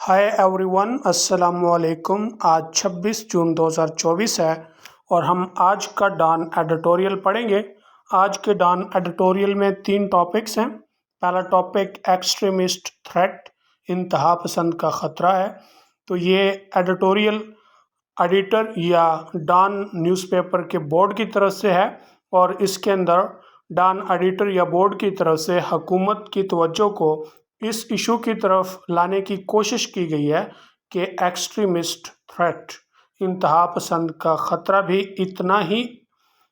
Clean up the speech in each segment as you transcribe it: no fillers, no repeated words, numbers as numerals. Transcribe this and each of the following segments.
Hi everyone, अस्सलाम वालेकुम। आज 26 जून 2024 है और हम आज का डॉन एडिटोरियल पढ़ेंगे। आज के डॉन एडिटोरियल में 3 टॉपिक्स हैं। पहला टॉपिक एक्सट्रीमिस्ट थ्रेट, इंतहा पसंद का ख़तरा है। तो ये एडिटोरियल एडिटर या डॉन न्यूज़पेपर के बोर्ड की तरफ से है और इसके अंदर डॉन एडिटर या बोर्ड की तरफ से हुकूमत की तवज्जो को इस इशू की तरफ लाने की कोशिश की गई है कि एक्सट्रीमिस्ट थ्रेट, इंतहा पसंद का ख़तरा भी इतना ही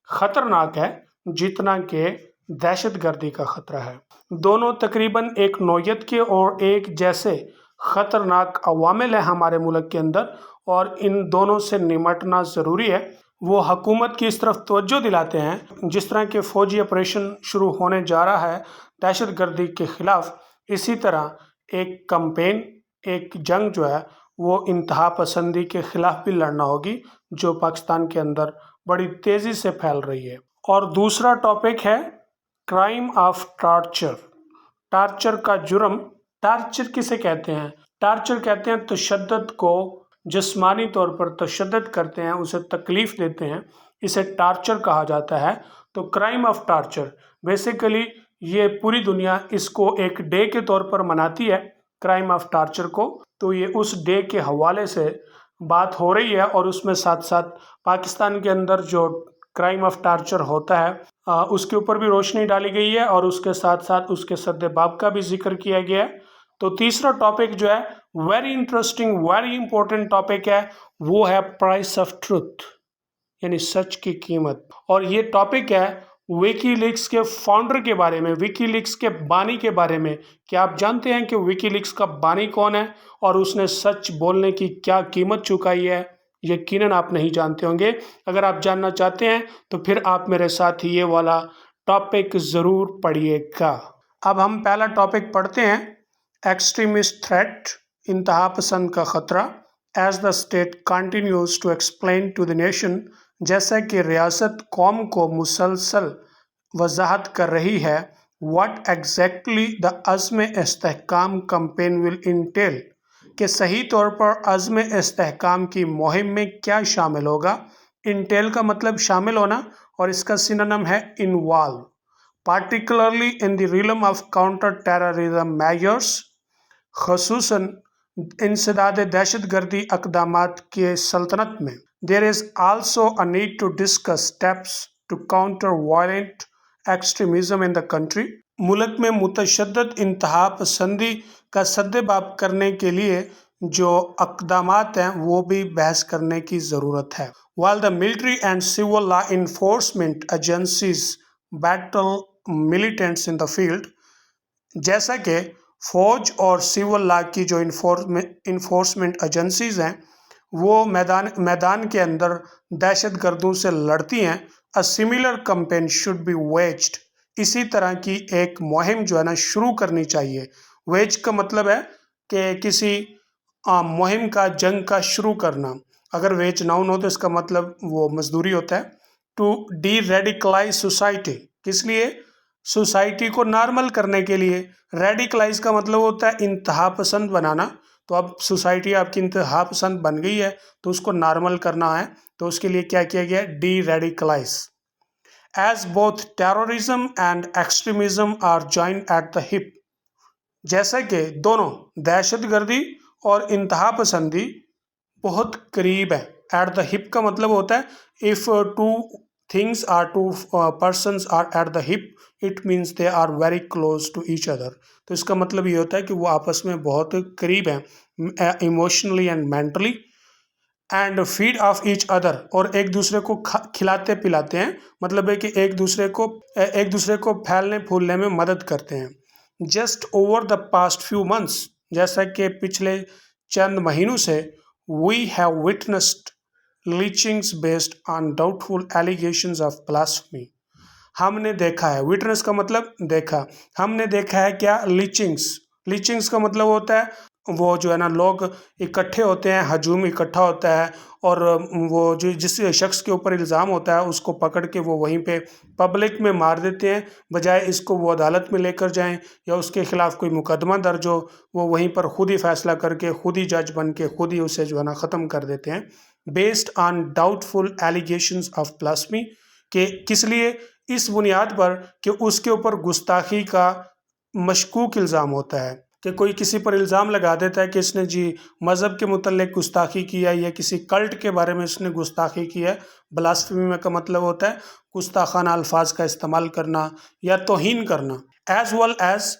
ख़तरनाक है जितना कि दहशतगर्दी का ख़तरा है। दोनों तकरीबन एक नौयत के और एक जैसे ख़तरनाक अवामिल हैं हमारे मुल्क के अंदर और इन दोनों से निमटना ज़रूरी है। वो हुकूमत की इस तरफ तवज्जो दिलाते हैं। जिस तरह के फ़ौजी ऑपरेशन शुरू होने जा रहा है दहशतगर्दी के ख़िलाफ़, इसी तरह एक कैंपेन, एक जंग जो है वो इंतहा पसंदी के ख़िलाफ़ भी लड़ना होगी जो पाकिस्तान के अंदर बड़ी तेज़ी से फैल रही है। और दूसरा टॉपिक है क्राइम ऑफ टार्चर। टार्चर का जुर्म। टार्चर किसे कहते हैं? टार्चर कहते हैं तशद्दुद को, जिस्मानी तौर पर तशद्दुद करते हैं, उसे तकलीफ़ देते हैं, इसे टार्चर कहा जाता है। तो क्राइम ऑफ टार्चर बेसिकली ये पूरी दुनिया इसको एक डे के तौर पर मनाती है, क्राइम ऑफ टार्चर को। तो ये उस डे के हवाले से बात हो रही है और उसमें साथ साथ पाकिस्तान के अंदर जो क्राइम ऑफ टार्चर होता है उसके ऊपर भी रोशनी डाली गई है और उसके साथ साथ उसके सद्देबाब का भी जिक्र किया गया है। तो तीसरा टॉपिक जो है very interesting, very important topic है, वो है प्राइस ऑफ ट्रुथ, यानी सच की कीमत। और ये टॉपिक है विकीलीक्स के फाउंडर के बारे में, विकीलीक्स के बानी के बारे में। क्या आप जानते हैं कि विकीलीक्स का बानी कौन है और उसने सच बोलने की क्या कीमत चुकाई है? यकीनन आप नहीं जानते होंगे। अगर आप जानना चाहते हैं तो फिर आप मेरे साथ ये वाला टॉपिक ज़रूर पढ़िएगा। अब हम पहला टॉपिक पढ़ते हैं, एक्सट्रीमिस्ट थ्रेट, इंतहा पसंद का ख़तरा। As the state continues to explain to the nation, जैसा कि रियासत कौम को मुसलसल वजाहत कर रही है, what exactly the Azm Istehkam campaign will entail, कि सही तौर पर अज़्म इस्तेहकाम की मुहिम में क्या शामिल होगा। इंटेल का मतलब शामिल होना और इसका सिनोनिम है involve, particularly in the realm of counter terrorism measures, खसूसन इंसदाद दहशतगर्दी अक़दामात के सल्तनत में। There is also a need to discuss steps to counter violent extremism in the country. मुल्क में मुतशद्दिद इंतहा पसंदी का सद्देबाब करने के लिए जो अक़दामात हैं वो भी बहस करने की ज़रूरत है। While the military and civil law enforcement agencies battle militants in the field, जैसा कि फ़ौज और सिविल लॉ की जो इन्फोर्समेंट एजेंसीज़ हैं वो मैदान के अंदर दहशतगर्दों से लड़ती हैं। A similar campaign should be waged, इसी तरह की एक मुहिम जो है ना शुरू करनी चाहिए। वेज का मतलब है कि किसी मुहिम का, जंग का शुरू करना। अगर वेज नाउन हो तो इसका मतलब वो मजदूरी होता है। टू डी रेडिकलाइज सोसाइटी, किस लिए? सोसाइटी को नॉर्मल करने के लिए। रेडिकलाइज का मतलब होता है इंतहा पसंद बनाना। तो अब सोसाइटी आपकी इंतहा पसंद बन गई है तो उसको नॉर्मल करना है, तो उसके लिए क्या किया गया? Deradicalise. As both terrorism and extremism are joined at the hip, जैसा कि दोनों दहशतगर्दी और इंतहा पसंदी बहुत करीब है। एट द हिप का मतलब होता है if two things are, two persons are at the hip, it means they are very close to each other. तो इसका मतलब ये होता है कि वो आपस में बहुत करीब हैं, emotionally and mentally, and feed of each other, और एक दूसरे को खिलाते पिलाते हैं। मतलब है कि एक दूसरे को फैलने फूलने में मदद करते हैं। Just over the past few months, जैसा कि पिछले चंद महीनों से, we have witnessed lynchings based on doubtful allegations of blasphemy. हमने देखा है, विटनेस का मतलब देखा, हमने देखा है क्या? लीचिंग्स। लीचिंग्स का मतलब होता है वो जो है ना लोग इकट्ठे होते हैं, हजूम इकट्ठा होता है और वो जो जिस शख्स के ऊपर इल्ज़ाम होता है उसको पकड़ के वो वहीं पे पब्लिक में मार देते हैं, बजाय इसको वो अदालत में लेकर जाएं या उसके ख़िलाफ़ कोई मुकदमा दर्ज हो, वो वहीं पर खुद ही फैसला करके खुद ही जज बन के खुद ही उसे जो है ना ख़त्म कर देते हैं based on doubtful allegations of blasphemy. कि किस लिए? इस बुनियाद पर कि उसके ऊपर गुस्ताखी का मशकूक इल्ज़ाम होता है, कि कोई किसी पर इल्ज़ाम लगा देता है कि इसने जी मज़हब के मुतल्लिक़ गुस्ताखी की है या किसी कल्ट के बारे में इसने गुस्ताखी की है। ब्लास्फेमी में का मतलब होता है गुस्ताखाना अल्फाज का इस्तेमाल करना या तौहीन करना। As well as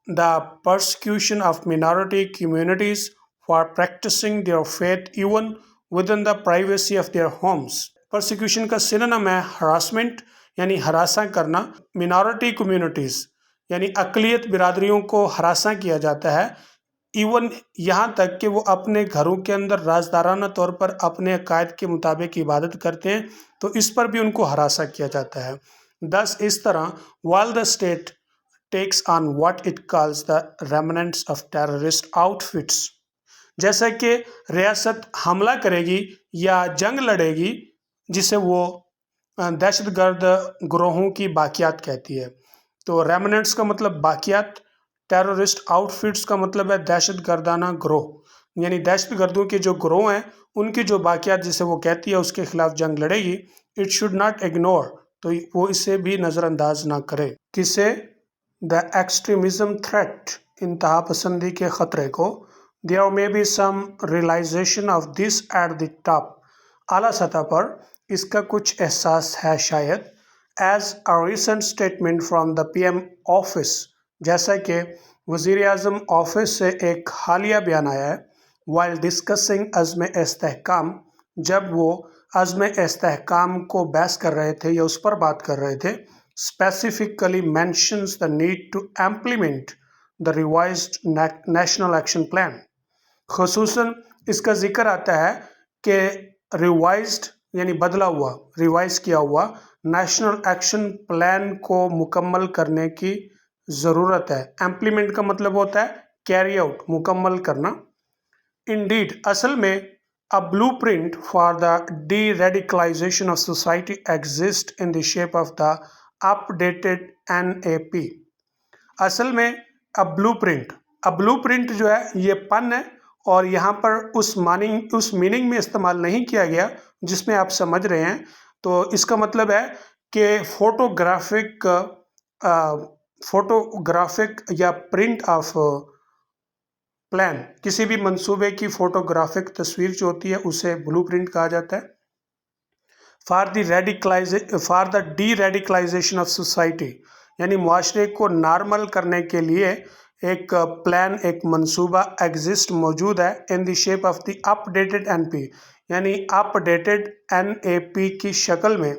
the persecution of minority communities for practicing their faith even within the privacy of their homes. Persecution का सिनोनिम है हरासमेंट, यानी हरासा करना। मिनॉरिटी कम्युनिटीज़ यानी अक़लियत बिरादरियों को हरासा किया जाता है, इवन यहाँ तक कि वो अपने घरों के अंदर राजदाराना तौर पर अपने अकायद के मुताबिक इबादत करते हैं तो इस पर भी उनको हरासा किया जाता है। दस इस तरह while the state takes on what it calls the remnants of terrorist outfits, जैसा कि रियासत हमला करेगी या जंग लड़ेगी जिसे वो दहशतगर्द ग्रोहों की बाकियात कहती है। तो रेमनेंट्स का मतलब बाकियात, टेररिस्ट आउटफिट्स का मतलब है दहशत गर्दाना ग्रोह, यानी दहशत गर्दों के जो ग्रोह हैं उनकी जो बाकियात जिसे वो कहती है उसके खिलाफ जंग लड़ेगी। इट शुड नॉट इग्नोर, तो वो इसे भी नज़रअंदाज ना करे। किसे? द एक्सट्रीमिज्म थ्रेट, इंतहा पसंदी के ख़तरे को। There may be some realisation of this at the top, आला सतह पर इसका कुछ एहसास है शायद। As a recent statement from the PM office, जैसा कि वज़ीर आज़म ऑफिस से एक हालिया बयान आया है। वाइल डिस्कसिंग अज़्म इस्तेहकाम, जब वो अज़्म इस्तेहकाम को बहस कर रहे थे या उस पर बात कर रहे थे, specifically mentions the need to implement the revised national action plan. ख़ुसूसन इसका ज़िक्र आता है कि रिवाइज्ड यानी बदला हुआ, रिवाइज किया हुआ नेशनल एक्शन प्लान को मुकम्मल करने की ज़रूरत है। इम्प्लीमेंट का मतलब होता है कैरी आउट, मुकम्मल करना। इंडीड, असल में a blueprint for the deradicalisation of society exist in the shape of the updated NAP। असल में ब्लूप्रिंट जो है ये पन है और यहाँ पर उस मीनिंग में इस्तेमाल नहीं किया गया जिसमें आप समझ रहे हैं। तो इसका मतलब है कि फोटोग्राफिक या प्रिंट ऑफ प्लान, किसी भी मंसूबे की फोटोग्राफिक तस्वीर जो होती है उसे ब्लूप्रिंट कहा जाता है। For the deradicalisation of society, यानी मुआशरे को नॉर्मल करने के लिए एक प्लान, एक मंसूबा एग्जिस्ट मौजूद है इन the shape of the updated NP, यानी अपडेटेड NAP की शक्ल में,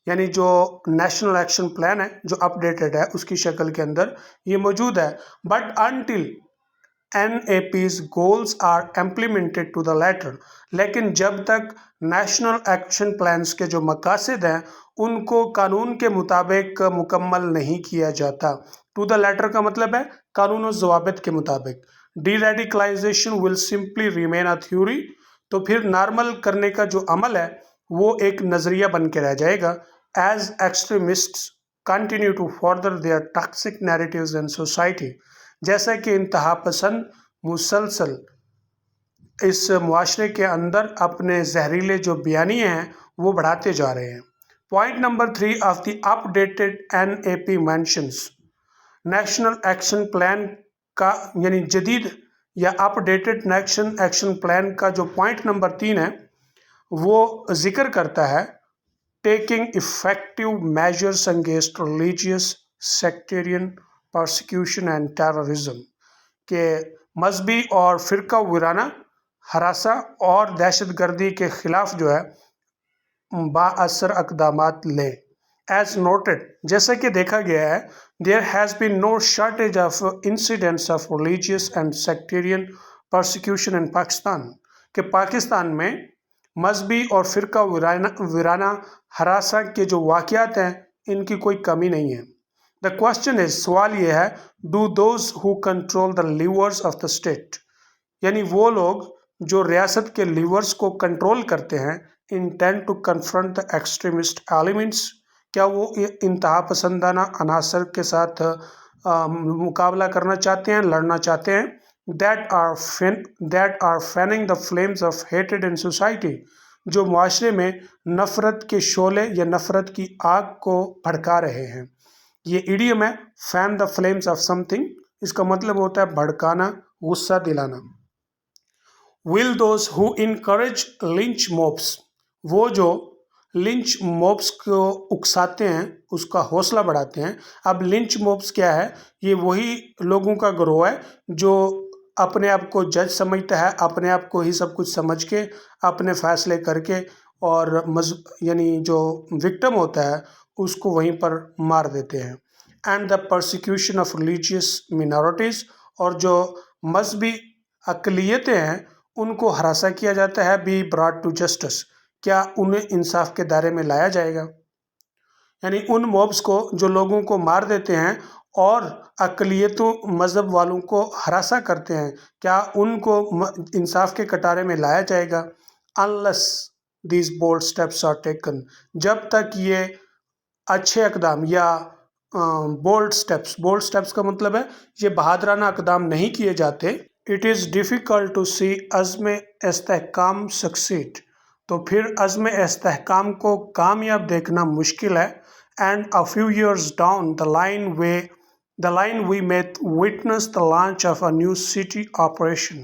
यानी जो नेशनल एक्शन प्लान है जो अपडेटेड है उसकी शक्ल के अंदर ये मौजूद है। But until NAP's goals are implemented to the letter, लेकिन जब तक नेशनल एक्शन प्लान्स के जो मकासद हैं उनको कानून के मुताबिक मुकम्मल नहीं किया जाता। टू द लेटर का मतलब है कानून और ज़वाबित के मुताबिक। Deradicalisation will simply remain a theory, तो फिर नॉर्मल करने का जो अमल है वो एक नज़रिया बन के रह जाएगा। As extremists continue to further their toxic narratives in society, जैसा कि इंतहा पसंद मुसलसल इस मुआशरे के अंदर अपने जहरीले जो बयानिए हैं वो बढ़ाते जा रहे हैं। Point number 3 of the updated NAP mentions, national action plan का यानी जदीद या अपडेटेड नेशनल एक्शन प्लान का जो पॉइंट नंबर 3 है वो जिक्र करता है taking effective measures against religious sectarian persecution and terrorism, के मजहबी और फ़िरका वाराना हरासा और दहशतगर्दी के ख़िलाफ़ जो है बाअसर अक़दामात लें। एज नोटेड, जैसा कि देखा गया है, there has been no shortage of incidents of religious and sectarian persecution in Pakistan, कि पाकिस्तान में मजहबी और फ़िरका वाराना हरासा के जो वाक़यात हैं इनकी कोई कमी नहीं है। द क्वेश्चन इज, सवाल ये है, do those who control the levers of the state, यानी वो लोग जो रियासत के लीवर्स को कंट्रोल करते हैं, intend to confront the extremist elements, क्या वो इंतहा पसंदाना अनासर के साथ मुकाबला करना चाहते हैं, लड़ना चाहते हैं, that are fanning the flames of हेटेड इन सोसाइटी, जो मुआशरे में नफ़रत के शोले या नफ़रत की आग को भड़का रहे हैं। ये इडियम है, fan the flames of something, इसका मतलब होता है भड़काना, गुस्सा दिलाना। Will those who encourage lynch mobs, वो जो लिंच मॉब्स को उकसाते हैं, उसका हौसला बढ़ाते हैं। अब लिंच मॉब्स क्या है? ये वही लोगों का गिरोह है जो अपने आप को जज समझता है, अपने आप को ही सब कुछ समझ के अपने फैसले करके, और यानी जो विक्टिम होता है उसको वहीं पर मार देते हैं। And the persecution of religious minorities, और जो मजहबी अक़लियतें हैं उनको हरासा किया जाता है। बी ब्रॉट टू जस्टिस, क्या उन्हें इंसाफ के दायरे में लाया जाएगा? यानी उन मॉब्स को जो लोगों को मार देते हैं और अक़लियतों मज़हब वालों को हरासा करते हैं, क्या उनको इंसाफ के कटारे में लाया जाएगा? Unless these bold steps are taken, जब तक ये अच्छे इक़दाम या बोल्ड स्टेप्स का मतलब है ये बहादुराना इक़दाम नहीं किए जाते, it is difficult to see Azm Istehkam succeed, तो फिर अज़्म इस्तेहकाम को कामयाब देखना मुश्किल है। And a few years down the line we may witness the launch of a new city operation,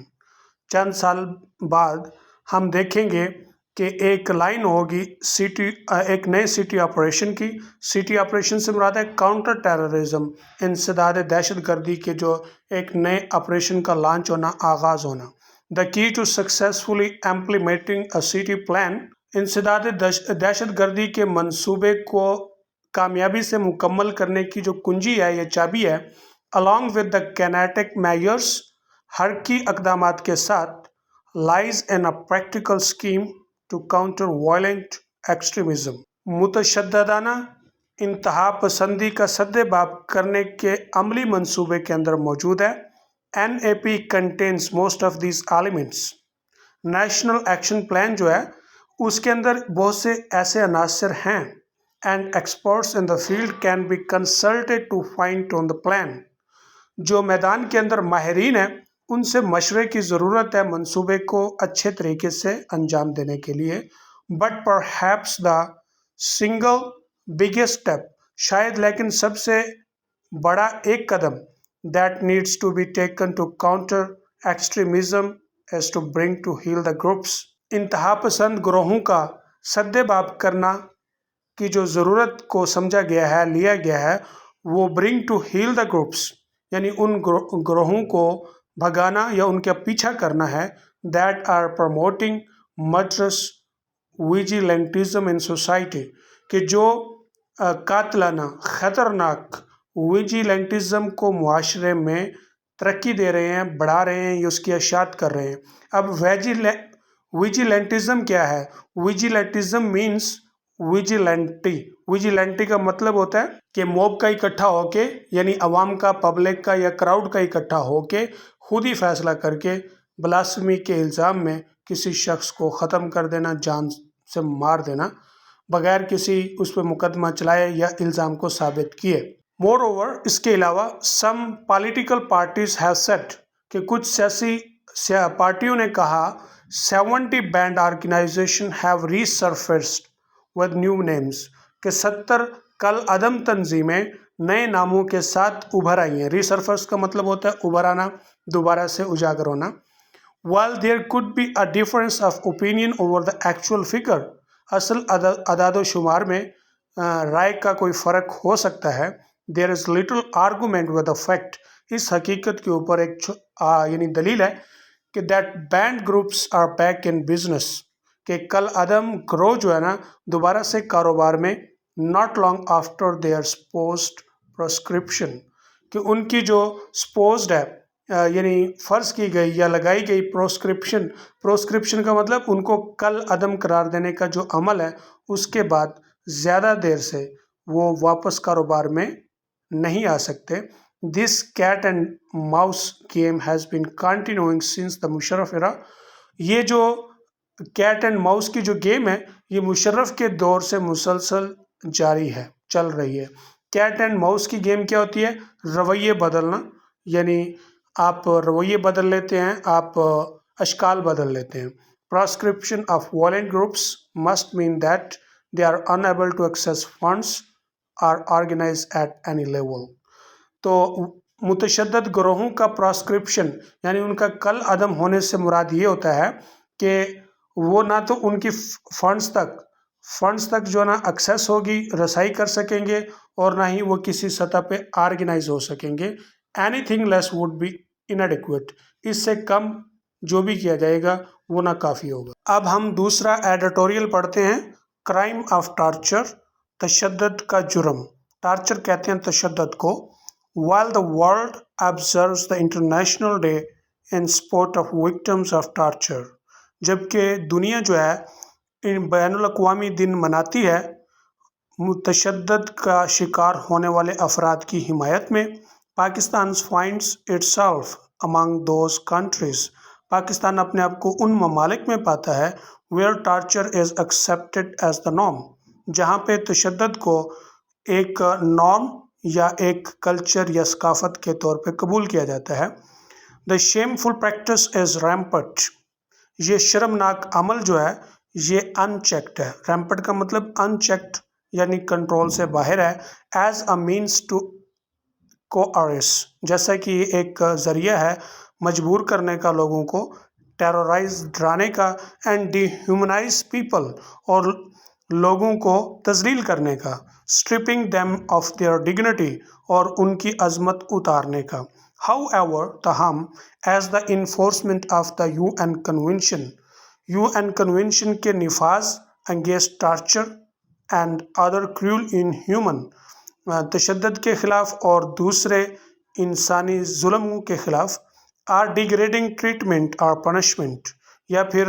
चंद साल बाद हम देखेंगे कि एक लाइन होगी एक नए सिटी ऑपरेशन की। सिटी ऑपरेशन से मुराद है काउंटर टेररिज्म, इंसदाद दहशत गर्दी के जो एक नए ऑपरेशन का लॉन्च होना, आगाज़ होना। The key to successfully implementing a city plan, इंसदाद दहशत गर्दी के मंसूबे को कामयाबी से मुकम्मल करने की जो कुंजी है, ये चाबी है, along with the kinetic measures, हरकी इक़दामात के साथ, lies in a practical scheme to counter violent extremism, मुतशद्दिदाना इंतहा पसंदी का सद्देबाब करने के अमली मंसूबे के अंदर मौजूद है। NAP contains most of these elements, national action plan जो है उसके अंदर बहुत से ऐसे अनासर हैं। And experts in the field can be consulted to fine on the plan, जो मैदान के अंदर माहिरीन हैं उनसे मशवरे की ज़रूरत है मंसूबे को अच्छे तरीके से अंजाम देने के लिए। But perhaps the single biggest step, शायद लेकिन सबसे बड़ा एक कदम, that needs to be taken to counter extremism is to bring to heel the groups, इंतहा पसंद ग्रोहों का सद्देबाब करना की जो ज़रूरत को समझा गया है, लिया गया है, वो bring to heel the groups, यानी उन ग्रोहों को भगाना या उनका पीछा करना है। That are promoting murderous vigilantism in society, कि जो कातलाना ख़तरनाक विजिलेंटिज्म को मुआशरे में तरक्की दे रहे हैं, बढ़ा रहे हैं, या उसकी अशात कर रहे हैं। अब विजिलेंटिज्म क्या है? विजिलेंटिज्म मीन्स विजिलेंटी का मतलब होता है कि मॉब का इकट्ठा होके, यानी अवाम का, पब्लिक का या क्राउड का इकट्ठा होके खुद ही फैसला करके ब्लास्फेमी के इल्ज़ाम में किसी शख्स को ख़त्म कर देना, जान से मार देना, बगैर किसी उस पर मुकदमा चलाए या इल्ज़ाम को साबित किए। मोर ओवर, इसके अलावा some political parties have said, कि कुछ सियासी पार्टियों ने कहा 70 banned organisation have resurfaced with new names, कि 70 कल अदम तंजीमें नए नामों के साथ उभर आई हैं। रीसर्फेस का मतलब होता है उभर आना, दोबारा से उजागर होना। While there could be a difference of opinion over the actual figure, असल अदाद शुमार में राय का कोई फ़र्क हो सकता है। There is little argument with the fact, इस हकीकत के ऊपर एक यानी दलील है कि that banned groups are back in business, कि कल अदम ग्रोह जो है ना दोबारा से कारोबार में, not long after their supposed prescription, कि उनकी जो supposed है यानी फ़र्ज़ की गई या लगाई गई प्रोस्क्रिप्शन का मतलब उनको कल अदम करार देने का जो अमल है, उसके बाद ज़्यादा देर से वो वापस कारोबार में नहीं आ सकते। This cat and mouse game has been continuing since the Musharraf era. ये जो कैट एंड माउस की जो गेम है ये मुशर्रफ के दौर से मुसलसल जारी है, चल रही है। कैट एंड माउस की गेम क्या होती है? रवैये बदलना, यानी आप रवैये बदल लेते हैं, आप अशकाल बदल लेते हैं। Proscription of violent groups must mean that they are unable to access funds or organize at any level. तो मुतशद्दद ग्रोहों का प्रोस्क्रिप्शन यानी उनका कल अदम होने से मुराद ये होता है कि वो ना तो उनकी फंड्स तक जो है ना एक्सेस होगी, रसाई कर सकेंगे, और ना ही वो किसी सतह पे ऑर्गेनाइज हो सकेंगे। एनीथिंग लेस वुड बी इनएडिक्वेट, इससे कम जो भी किया जाएगा वो ना काफ़ी होगा। अब हम दूसरा एडिटोरियल पढ़ते हैं, क्राइम ऑफ टार्चर, तशद्दुद का जुर्म। टार्चर कहते हैं तशद्दुद को। While the world observes the International Day in support of victims of torture, जबकि दुनिया जो है इन बैनुल अक़वामी दिन मनाती है तशद्दुद का शिकार होने वाले अफराद की हिमायत में, Pakistan finds itself among those countries, Pakistan अपने आप को उन ममालिक में पाता है where torture is accepted as the norm, जहाँ पे तशद्दुद को एक नॉर्म या एक कल्चर या सकाफत के तौर पे कबूल किया जाता है। The shameful practice is rampant, ये शर्मनाक अमल जो है ये अनचेक्ड है। रैम्पट का मतलब अनचेक्ड यानी कंट्रोल से बाहर है। As a means to coerce, जैसा कि एक ज़रिया है मजबूर करने का लोगों को, टेरराइज डराने का, एंड डिह्यूमनाइज पीपल और लोगों को तजलील करने का, stripping them of their dignity और उनकी अजमत उतारने का। हाउएवर ताहम as the enforcement of the UN convention के निफाज against torture and other cruel inhuman, तशद्दुद के ख़िलाफ़ और दूसरे इंसानी जुल्म के ख़िलाफ़, आर डिग्रेडिंग ट्रीटमेंट और पनिशमेंट, या फिर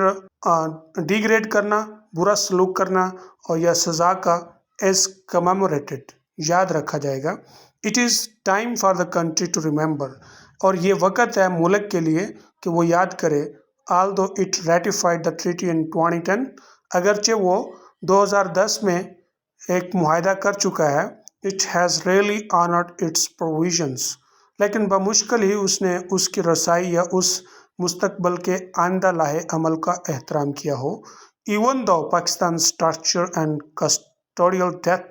डिग्रेड करना, बुरा सलूक करना और या सज़ा का, एज कमेमोरेटेड, याद रखा जाएगा। It is time for the country to remember, और ये वक्त है मुल्क के लिए कि वो याद करे। Although it ratified the treaty in 2010, अगरचे वो 2010 में एक मुआहदा कर चुका है, it has really honoured it's provisions, लेकिन बमुश्किल ही उसने उसकी रसाई या उस मुस्तकबल के आइंदा लाहे अमल का एहतराम किया हो। Even though Pakistan torture and custodial death,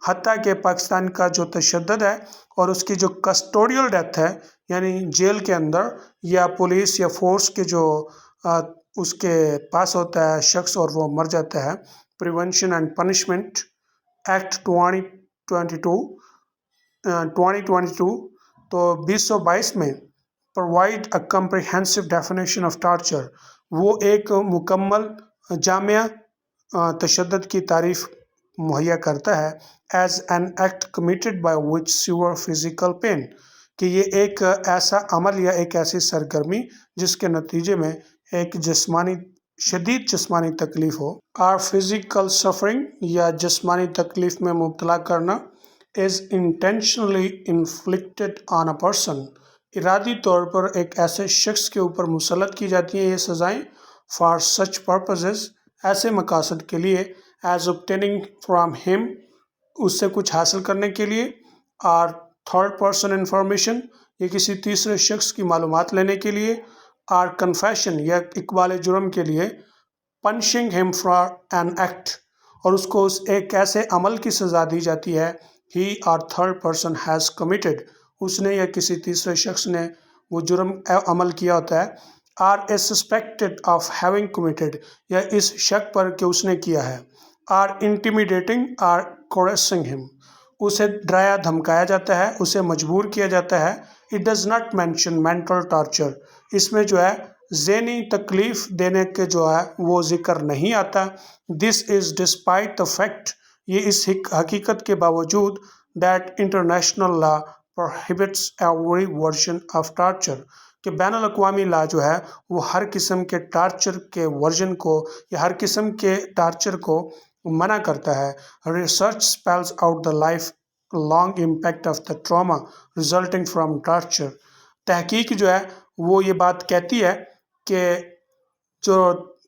हत्ता के पाकिस्तान का जो तशद्दुद है और उसकी जो कस्टोडियल डेथ है, यानी जेल के अंदर या पुलिस या फोर्स के जो उसके पास होता है शख्स और वो मर जाता है, प्रिवेंशन एंड पनिशमेंट एक्ट 2022 तो 2022 में provide a comprehensive definition of torture, वो एक मुकम्मल जामिया तशद्दुद की तारीफ मुहैया करता है। As an act committed by which severe physical pain, कि ये एक ऐसा अमल या एक ऐसी सरगर्मी जिसके नतीजे में एक शदीद जिस्मानी तकलीफ़ हो। आर फिज़िकल सफरिंग, या जिस्मानी तकलीफ़ में मुब्तला करना, is intentionally inflicted on a person, Eradi तौर पर एक ऐसे शख्स के ऊपर मुसल्लत की जाती हैं ये सज़ाएँ, फॉर सच पर्पसेस, ऐसे मकासद के लिए, एज ऑब्टेनिंग फ्राम हिम, उससे कुछ हासिल करने के लिए, आर थर्ड पर्सन इंफॉर्मेशन, ये किसी तीसरे शख्स की मालूमात लेने के लिए, आर कन्फेशन, या इकबाल जुर्म के लिए, punishing him for an act, और उसको उस एक ऐसे अमल की सज़ा दी जाती है, he or third person has committed, उसने या किसी तीसरे शख्स ने वो जुर्म अमल किया होता है। Or a suspected of having committed, या इस शक पर कि उसने किया है। Or intimidating or coercing him, उसे डराया धमकाया जाता है, उसे मजबूर किया जाता है। It does not mention mental torture, इसमें जो है ज़हनी तकलीफ़ देने के जो है वो ज़िक्र नहीं आता। This is despite the fact, ये इस हकीकत के बावजूद, that international law prohibits every version of torture, कि बैनुल अक़वामी लॉ जो है वो हर किस्म के टार्चर के वर्जन को या हर किस्म के टार्चर को मना करता है। Research spells out the life long impact of the trauma resulting from torture. तहकीक जो है वो ये बात कहती है कि जो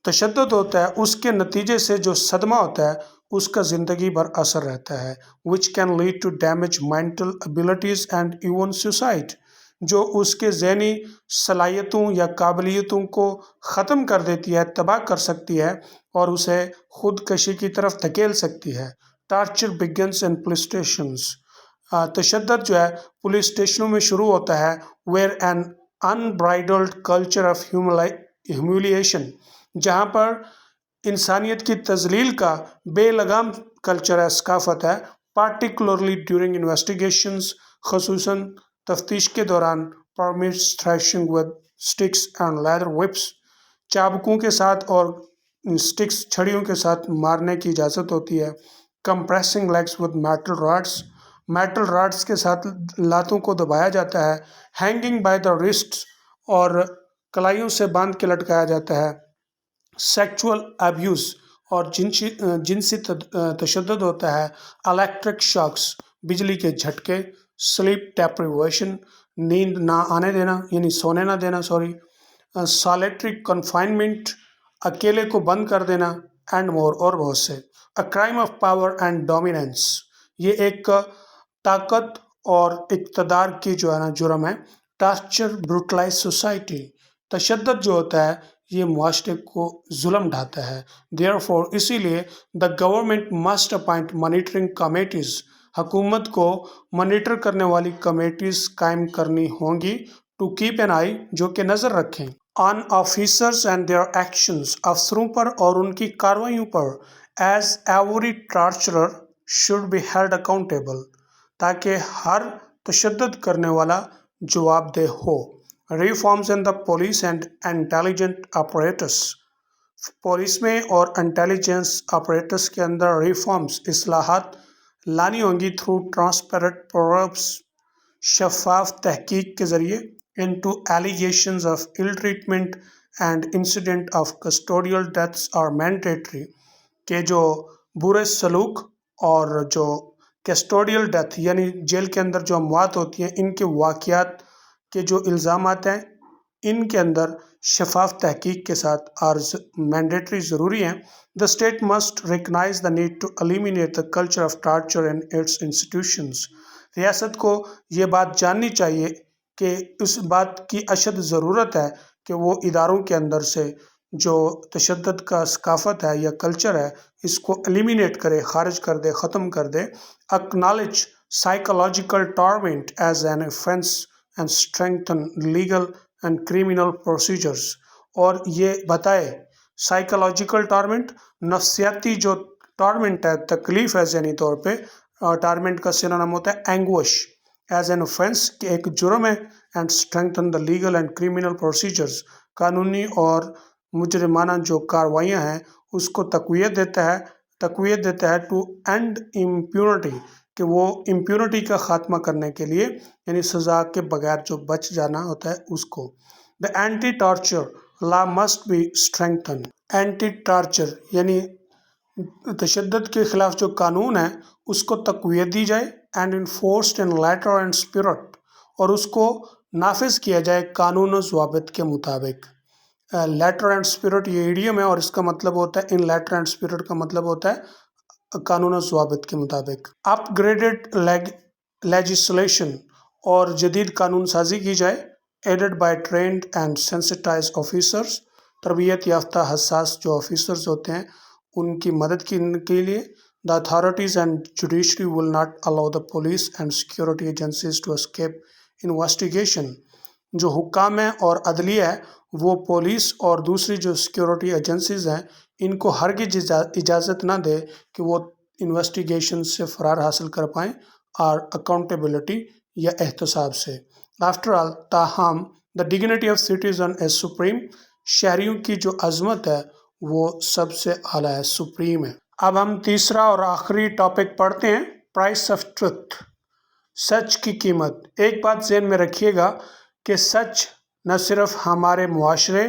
तशद्दुद होता है उसके नतीजे से जो सदमा होता है उसका ज़िंदगी भर असर रहता है, which can lead to damage mental abilities and even suicide, जो उसके ज़हनी सलाहियतों या काबिलियतों को ख़त्म कर देती है, तबाह कर सकती है और उसे खुदकशी की तरफ धकेल सकती है। Torture begins in police stations, तशद्दुद जो है पुलिस स्टेशनों में शुरू होता है, where an unbridled culture of humiliation, जहाँ पर इंसानियत की तजलील का बेलगाम कल्चर है, सकाफत है, पार्टिकुलरली ड्यूरिंग इन्वेस्टिगेशंस, खसूसन तफ्तीश के दौरान, permits thrashing with sticks and leather whips, चाबुकों के साथ और स्टिक्स छड़ियों के साथ मारने की इजाज़त होती है। Compressing legs with metal rods के साथ लातों को दबाया जाता है। हैंगिंग बाय द रिस्ट्स, और कलाइयों से बांध के लटकाया जाता है। सेक्सुअल अब्यूज़, और जिनसी तशद्दुद होता है। इलेक्ट्रिक शॉक्स, बिजली के झटके। स्लीप डेप्रिवेशन, नींद ना आने देना यानी सोने ना देना, सॉलिटरी कन्फाइनमेंट, अकेले को बंद कर देना, एंड मोर, और बहुत से। A crime of power and dominance, ये एक ताकत और इक़्तिदार की जो है ना जुर्म है। टार्चर ब्रूटलाइज सोसाइटी, तशद्दुद जो होता है ये मुआशरे को जुल्म ढाता है। देयरफॉर, इसीलिए the government must appoint monitoring committees, हुकूमत को मॉनिटर करने वाली कमेटीज़ कायम करनी होंगी। टू कीप एन आई, जो कि नज़र रखें, on officers and their actions, अफसरों पर और उनकी कार्रवाइयों पर। As every torturer should be held accountable, ताकि हर तशद्दुद करने वाला जवाबदेह हो। Reforms in the police and intelligent apparatus, police में और इंटेलिजेंस ऑपरेटस के अंदर रिफॉर्म्स, इस्लाहात लानी होंगी थ्रू ट्रांसपेरेंट प्रोब्स, शफाफ तहकीक के ज़रिए। Into allegations of ill treatment and incident of custodial deaths are mandatory, के जो बुरे सलूक और जो कस्टोडियल डेथ यानी जेल के अंदर जो अमवात होती हैं, इनके वाक़यात के जो इल्ज़ामात हैं, इनके अंदर शफाफ तहकीक के साथ और मैंडेटरी ज़रूरी हैं। The state must recognise the need to eliminate the culture of torture in its institutions, रियासत को ये बात जाननी चाहिए कि इस बात की अशद ज़रूरत है कि वो इदारों के अंदर से जो तशद्दुद का सकाफत है या कल्चर है, इसको एलिमिनेट करे, ख़ारिज कर दे, ख़त्म कर दे। Acknowledge psychological torment as an offence and strengthen legal and criminal procedures, और ये बताए साइकोलॉजिकल टॉर्मेंट, नफ्सियाती जो टॉर्मेंट है, तकलीफ़ है ज़हनी तौर पे, टॉर्मेंट का सिनोनिम होता है एंग्विश, एज एन ऑफेंस कि एक जुर्म है, and strengthen the legal and criminal procedures, कानूनी और मुजरिमाना जो कार्रवाइयाँ हैं उसको तक़वियत देता है। टू एंड इम्प्यूनिटी, कि वो इम्प्यूनिटी का ख़ात्मा करने के लिए, यानी सज़ा के बगैर जो बच जाना होता है उसको। The anti torture law must be strengthen, anti torture यानी तशद्दुद के ख़िलाफ़ जो कानून है उसको तक़वियत दी जाए, and enforced in letter and spirit, और उसको नाफिज किया जाए कानून और ज़वाबित के मुताबिक। लेटर एंड स्पिरिट ये इडियम है और इसका मतलब होता है, इन लेटर एंड स्पिरिट का मतलब होता है कानून और ज़वाबित के मुताबिक। अपग्रेडेड लेजिस्लेशन, और जदीद कानून साजी की जाए। Aided by trained and sensitise officers, तरबियत याफ्ता हसास जो ऑफिसर्स होते हैं उनकी मदद के लिए। The authorities and judiciary will not allow the police and security agencies to escape investigation, जो हुक्काम है और अदलिया है वो पुलिस और दूसरी जो सिक्योरिटी एजेंसीज़ हैं इनको हरगिज़ इजाज़त ना दे कि वो इन्वेस्टिगेशन से फ़रार हासिल कर पाएँ और अकाउंटेबिलिटी या एहतसाब से। आफ्टर ऑल, ताहम the dignity of citizen is supreme, शहरियों की जो अज़मत है वो सबसे आला है, सुप्रीम है। अब हम तीसरा और आखिरी टॉपिक पढ़ते हैं, प्राइस ऑफ ट्रुथ, सच की कीमत। एक बात ज़हन में रखिएगा कि सच न सिर्फ हमारे मुआशरे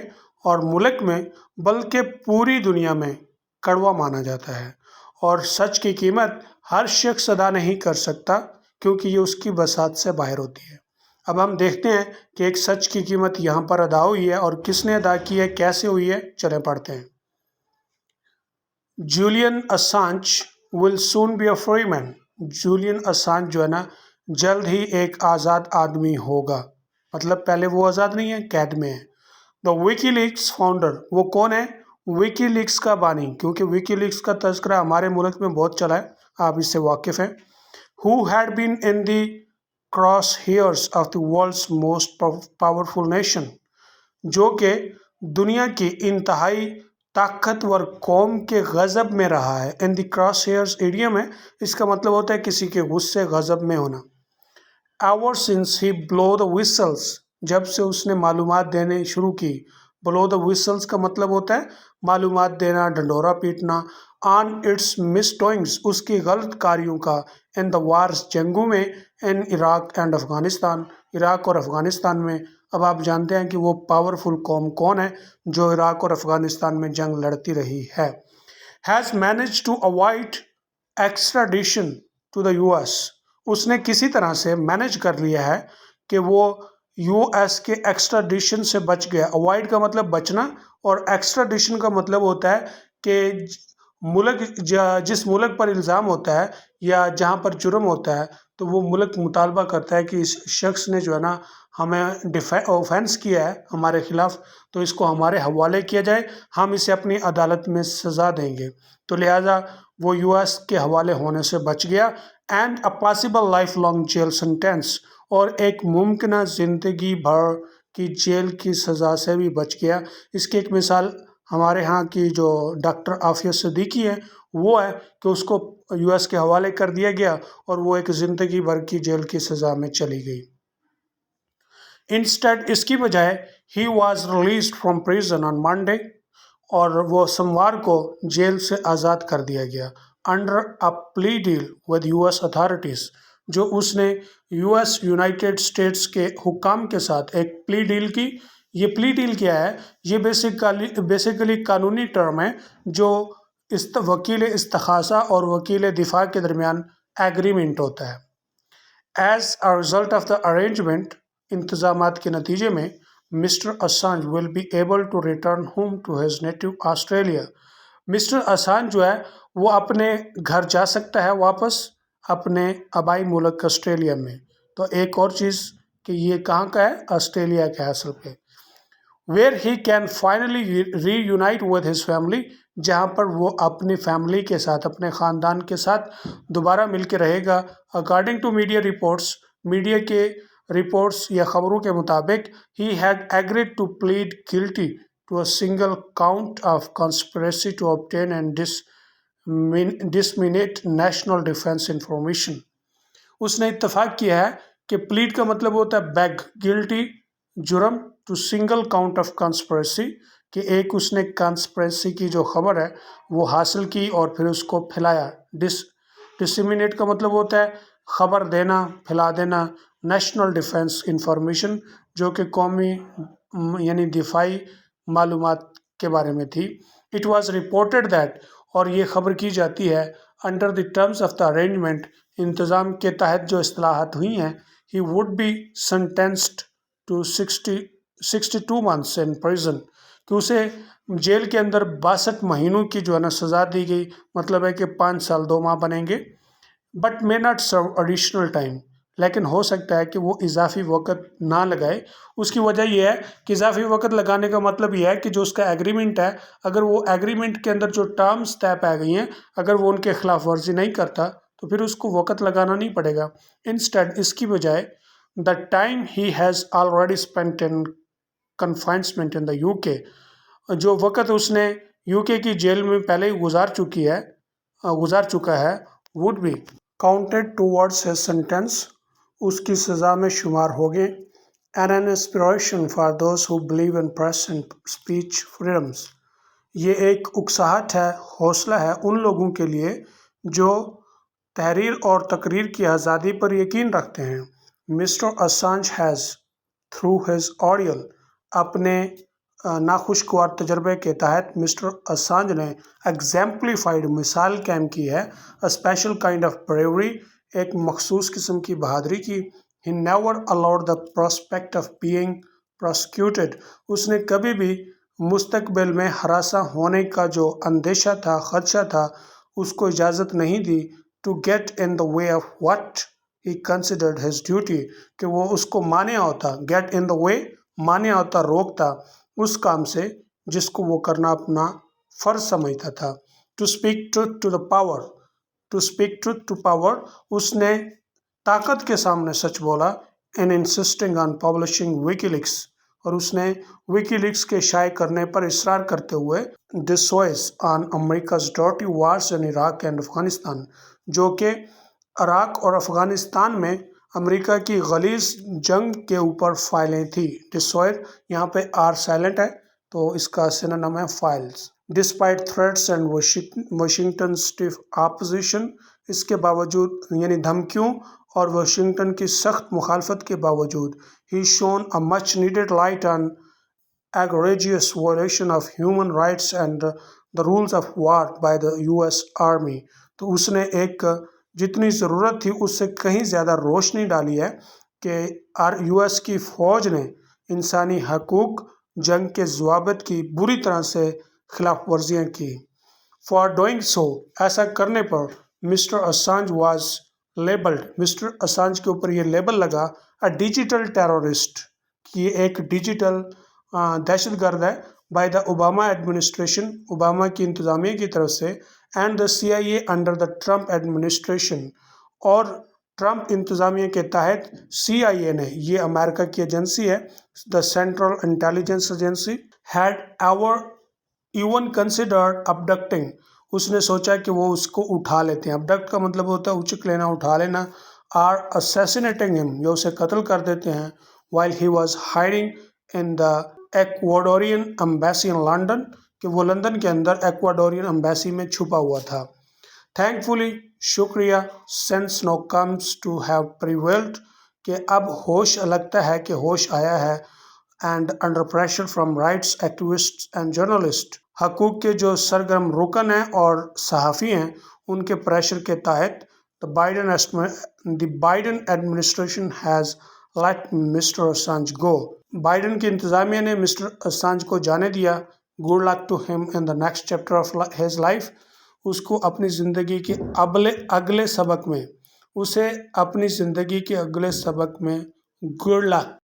और मुल्क में बल्कि पूरी दुनिया में कड़वा माना जाता है, और सच की कीमत हर शख्स अदा नहीं कर सकता। کیونکہ یہ اس کی بساط سے باہر ہوتی ہے۔ اب ہم دیکھتے ہیں کہ ایک سچ کی قیمت یہاں پر ادا ہوئی ہے اور کس نے ادا کی ہے، کیسے ہوئی ہے، چلیں پڑھتے ہیں۔ Julian Assange will soon be a free man. Julian Assange جو ہے نا جلد ہی ایک آزاد آدمی ہوگا، مطلب پہلے وہ آزاد نہیں ہے، قید میں ہے۔ دا ویکی لیکس فاؤنڈر، وہ کون ہے؟ ویکی لیکس کا بانی، کیونکہ ویکی لیکس کا تذکرہ ہمارے ملک میں بہت چلا ہے، آپ اس سے واقف ہیں۔ who had been in the crosshairs of the world's most powerful nation، جو کہ دنیا کی انتہائی طاقتور قوم کے غضب میں رہا ہے۔ in the crosshairs ایڈیم ہے، اس کا مطلب ہوتا ہے کسی کے غصے غضب میں ہونا۔ ever since he blew the whistles، جب سے اس نے معلومات دینے شروع کی۔ blow the whistles کا مطلب ہوتا ہے معلومات دینا، ڈنڈورا پیٹنا۔ on its misdoings، اس کی غلط کاریوں کا۔ in the wars، جنگوں میں۔ in Iraq and Afghanistan, Iraq اور افغانستان میں۔ اب آپ جانتے ہیں کہ وہ پاورفل قوم کون ہے جو عراق اور افغانستان میں جنگ لڑتی رہی ہے۔ has managed to avoid extradition to the US، اس نے کسی طرح سے مینج کر لیا ہے کہ وہ یو ایس کے ایکسٹراڈیشن سے بچ گیا۔ اوائڈ کا مطلب بچنا، اور ایکسٹراڈیشن کا مطلب ہوتا ہے کہ ملک جس ملک پر الزام ہوتا ہے یا جہاں پر جرم ہوتا ہے تو وہ ملک مطالبہ کرتا ہے کہ اس شخص نے جو ہے نا ہمیں اوفینس کیا ہے ہمارے خلاف، تو اس کو ہمارے حوالے کیا جائے، ہم اسے اپنی عدالت میں سزا دیں گے۔ تو لہٰذا وہ یو ایس کے حوالے ہونے سے بچ گیا۔ And a possible life long jail sentence, اور ایک ممکنہ زندگی بھر کی جیل کی سزا سے بھی بچ گیا۔ اس کی ایک مثال ہمارے ہاں کی جو ڈاکٹر عافیہ صدیقی ہے وہ ہے کہ اس کو یو ایس کے حوالے کر دیا گیا اور وہ ایک زندگی بھر کی جیل کی سزا میں چلی گئی۔ انسٹیڈ، اس کی بجائے، he was released from prison on Monday, اور وہ سوموار کو جیل سے آزاد کر دیا گیا۔ Under a plea deal with U S authorities, جو اس نے یو ایس یونائٹیڈ اسٹیٹس کے حکام کے ساتھ ایک پلی ڈیل کی۔ یہ پلی ڈیل کیا ہے؟ یہ بیسیکلی قانونی ٹرم ہے جو وکیل استخاصہ اور وکیل دفاع کے درمیان ایگریمنٹ ہوتا ہے۔ As a result of the arrangement, انتظامات کے نتیجے میں، mister Assange will be able to return home to his native Australia. Mister Assange جو ہے وہ اپنے گھر جا سکتا ہے واپس اپنے آبائی ملک آسٹریلیا میں۔ تو ایک اور چیز کہ یہ کہاں کا ہے؟ آسٹریلیا کا ہے اصل پہ۔ where he can finally reunite with his family، جہاں پر وہ اپنی فیملی کے ساتھ، اپنے خاندان کے ساتھ دوبارہ مل کے رہے گا۔ According to media reports, media کے رپورٹس یا خبروں کے مطابق، he had agreed to plead guilty to a single count of conspiracy to obtain and disseminate national defense information۔ اس نے اتفاق کیا ہے کہ پلیڈ کا مطلب ہوتا ہے بیگ، گلٹی جرم، to single count of conspiracy, کہ ایک اس نے کانسپریسی کی جو خبر ہے وہ حاصل کی اور پھر اس کو پھیلایا۔ ڈسیمینیٹ کا مطلب ہوتا ہے خبر دینا، پھیلا دینا۔ نیشنل ڈیفنس انفارمیشن، جو کہ قومی یعنی دفاعی معلومات کے بارے میں تھی۔ اٹ واز رپورٹڈ دیٹ، اور یہ خبر کی جاتی ہے، under the terms of the arrangement, انتظام کے تحت جو اصطلاحات ہوئی ہیں، he would be sentenced to 62 months in prison، کہ اسے جیل کے اندر 62 مہینوں کی جو ہے نا سزا دی گئی، مطلب ہے کہ 5 سال 2 ماہ بنیں گے۔ But may not serve additional time، لیکن ہو سکتا ہے کہ وہ اضافی وقت نہ لگائے۔ اس کی وجہ یہ ہے کہ اضافی وقت لگانے کا مطلب یہ ہے کہ جو اس کا ایگریمنٹ ہے، اگر وہ ایگریمنٹ کے اندر جو ٹرمز طے پا گئی ہیں، اگر وہ ان کے خلاف ورزی نہیں کرتا تو پھر اس کو وقت لگانا نہیں پڑے گا۔ انسٹیڈ، اس کی بجائے، the time he has already spent in confinement in the UK، جو وقت اس نے UK کی جیل میں پہلے ہی گزار چکا ہے، would be counted towards his sentence، اس کی سزا میں شمار ہوگے۔ and an inspiration for those who believe in press and speech freedoms، یہ ایک اکساہٹ ہے، حوصلہ ہے ان لوگوں کے لیے جو تحریر اور تقریر کی آزادی پر یقین رکھتے ہیں۔ Mister Assange has through his ordeal, اپنے ناخوشگوار تجربے کے تحت مسٹر اسانج نے ایگزیمپلیفائڈ، مثال قائم کی ہے، اسپیشل کائنڈ آف بریوری، ایک مخصوص قسم کی بہادری کی. He never allowed the prospect of being prosecuted. اس نے کبھی بھی مستقبل میں ہراساں ہونے کا جو اندیشہ تھا، خدشہ تھا، اس کو اجازت نہیں دی. To get in the way of what he considered his duty. کہ وہ اس کو مانع ہوتا. Get in the way مانع ہوتا، روکتا اس کام سے جس کو وہ کرنا اپنا فرض سمجھتا تھا. To speak truth to the power. To speak truth to power. اس نے طاقت کے سامنے سچ بولا. In insisting on publishing WikiLeaks. اور اس نے ویکی لیکس کے شائع کرنے پر اصرار کرتے ہوئے dissuades on America's dirty wars in Iraq and Afghanistan. جو کہ عراق اور افغانستان میں امریکہ کی غلیظ جنگ کے اوپر فائلیں تھیں. dissuade یہاں پہ آر سائلنٹ ہے تو اس کا سینونیم ہے files. Despite threats and Washington's stiff opposition. اس کے باوجود یعنی دھمکیوں اور واشنگٹن کی سخت مخالفت کے باوجود he shone a much needed light on egregious violation of human rights and the rules of war by the US Army. تو اس نے ایک جتنی ضرورت تھی اس سے کہیں زیادہ روشنی ڈالی ہے کہ US کی فوج نے انسانی حقوق جنگ کے ضوابط کی بری طرح سے خلاف ورزیاں کی. For doing so. ایسا کرنے پر mister Assange was labeled. Mister Assange کے اوپر یہ لیبل لگا a digital terrorist کہ یہ ایک ڈیجیٹل دہشت گرد ہے. by the Obama administration. Obama کی انتظامیہ کی طرف سے. and the CIA under the Trump administration. اور ٹرمپ انتظامیہ کے تحت CIA نے، یہ امریکہ کی ایجنسی ہے، the Central Intelligence Agency, had ever even considered abducting. اس نے سوچا کہ وہ اس کو اٹھا لیتے ہیں. abduct کا مطلب ہوتا ہے اچک لینا، اٹھا لینا. are assassinating him. یا اسے قتل کر دیتے ہیں. while he was hiding in the Ecuadorian embassy in London. کہ وہ لندن کے اندر ایکواڈورین امبیسی میں چھپا ہوا تھا. thankfully. شکریہ. sense now comes to have prevailed. کہ اب ہوش لگتا ہے کہ ہوش آیا ہے. and under pressure from rights activists and journalists. حقوق کے جو سرگرم رکن ہیں اور صحافی ہیں ان کے پریشر کے تحت the Biden administration has let Mr. Assange go. Biden کی انتظامیہ نے مسٹر اسانج کو جانے دیا. good luck to him in the next chapter of his life. اس کو اپنی زندگی کے اگلے سبق میں good luck